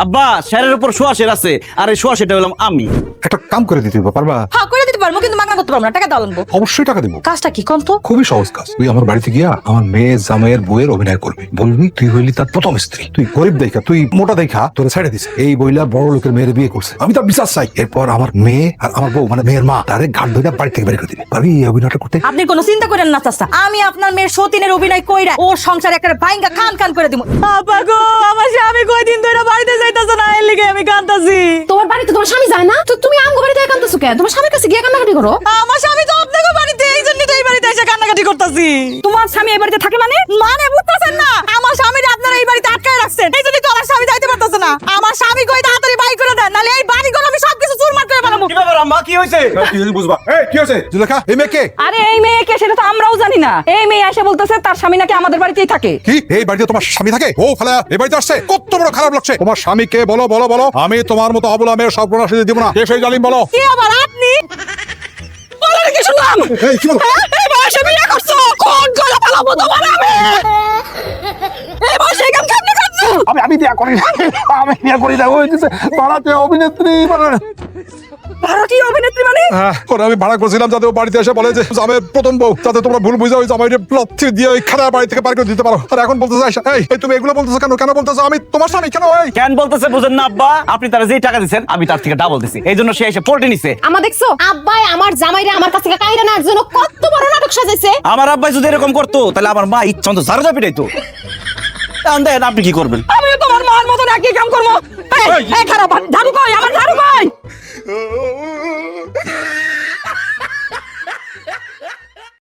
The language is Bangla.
আব্বা শেরের উপর শোয়া শের আছে, আর এই শোয়া সেটা হলাম আমি। একটা কাম করে দিতে পারবা? হ্যাঁ করে দিতে পারবো, কিন্তু মাগনা করতে পারবো না, টাকা দাও লাগবো। অবশ্যই টাকা দিব। কাজটা কি কোন তো? খুবই সহজ কাজ। তুই আমার বাড়িতে গিয়া আমার মেয়ে জামাইয়ের বউয়ের অভিনয় করবি। বলবি তুই হইলি তার প্রথম স্ত্রী, তুই গরিব দেখা, তুই মোটা দেখা তোরে ছেড়ে দিস, এই বইলা বড় লোকের মেয়ের বিয়ে করছে, আমি তার বিশ্বাস চাই। এরপর আমার মেয়ে আর আমার বউ মানে মেয়ের মা তারে ঘাট ধরে বাড়ি থেকে বের করে দিবি। পারবি এই অভিনয়টা করতে? আপনি কোনো চিন্তা করেন না চাচা, আমি আপনার মেয়ের সতীনের অভিনয় কইরা ওর সংসার একটা ভাঙ্গা খান খান করে দিব। আপা গো, আমার স্বামী কয়দিন ধরে বাড়িতে যাইতাছে না, এর লিগে আমি কাঁদতাছি। তোমার বাড়িতে তোমার স্বামী যায় না, তো তুমি আমগো বাড়িতে কাঁদতেছো কেন? তোমার স্বামীর কাছে গিয়ে কান্নাকাটি করো। আমার স্বামী তো আপনাদের বাড়িতে, এই জন্য তো এই বাড়িতে এসে কান্নাকাটি করতাছি। তোমার স্বামী এই বাড়িতে থাকে মানে বুঝতেছেন না? আমার স্বামীরে আপনারা এই বাড়িতে আটকায় রাখছেন, এই জন্য তো আমার স্বামী যাইতে পারতেছে না। আমার স্বামী কই তাড়াতাড়ি বাই করে দেন, নালে এই বাড়িগুলো আমি সবকিছু চুরমার করে ফেলাবো। কি ব্যাপার আম্মা, কি হয়েছে? কি হয়েছে বুঝবা? এই কি হয়েছে জুলেখা? এই মেয়ে কে? আরে এই মেয়েকে সেটা তো আমরাও জানি না। এই মেয়ে এসে বলতেছে তার স্বামী নাকি আমাদের বাড়িতেই থাকে। কি এই বাড়িতে তোমার স্বামী থাকে? ও খালা এই বাড়িতে আসছে, কত বড় খারাপ লাগছে। তোমার স্বামীকে বলো বলো বলো, আমি তোমার মতো অবলা মেয়ের সর্বনাশ দিব না। কে সেই জালিম বলো? কি আবার আপনি বলেন কি শুনলাম? এই কি বলো? এই বয়সে বিয়ে করছো, কোন গলা পালাবো তোমার আমি? এই বয়সে কেমন কেমনে করছো? আমি বিয়া করি না, আমি বিয়া করি না। ওই যে ভাড়াতে অভিনেত্রী ভারতীয় অভিনেত্রী মানে? ওরা আমি ভাড়া করছিলাম যাতে ও বাড়িতে এসে বলে যে জামের প্রথম বউ, যাতে তোমরা ভুল বুঝে ওই জামাইরে প্লথি দিয়ে ওই খারাপ বাড়ি থেকে পার করে দিতে পারো। আর এখন বলতেছে এই তুমি এগুলো বলতেছো কেন? কেন বলতেছো আমি তোমার স্বামী? কেন এই কেন বলতেছে বুঝেন না আব্বা? আপনি তারা যেই টাকা দিচ্ছেন আমি তার থেকে ডাবল দিছি, এই জন্য সে এসে পল্টে নিছে। আমা দেখছো আব্বাই আমার জামাইরে আমার কাছ থেকে কাইরা নেওয়ার জন্য কত বড় নাটক সাজাইছে। আমার আব্বাই যদি এরকম করতো তাহলে আমার মা ইচ্ছা মতো ঝাড়ু পিটাইতো। এখন দেখেন আপনি কি করবেন। আমি তোমার মার মতন একই কাম করবো। এই খারাপ ঝাড়ু কই, আমার ঝাড়ু কই?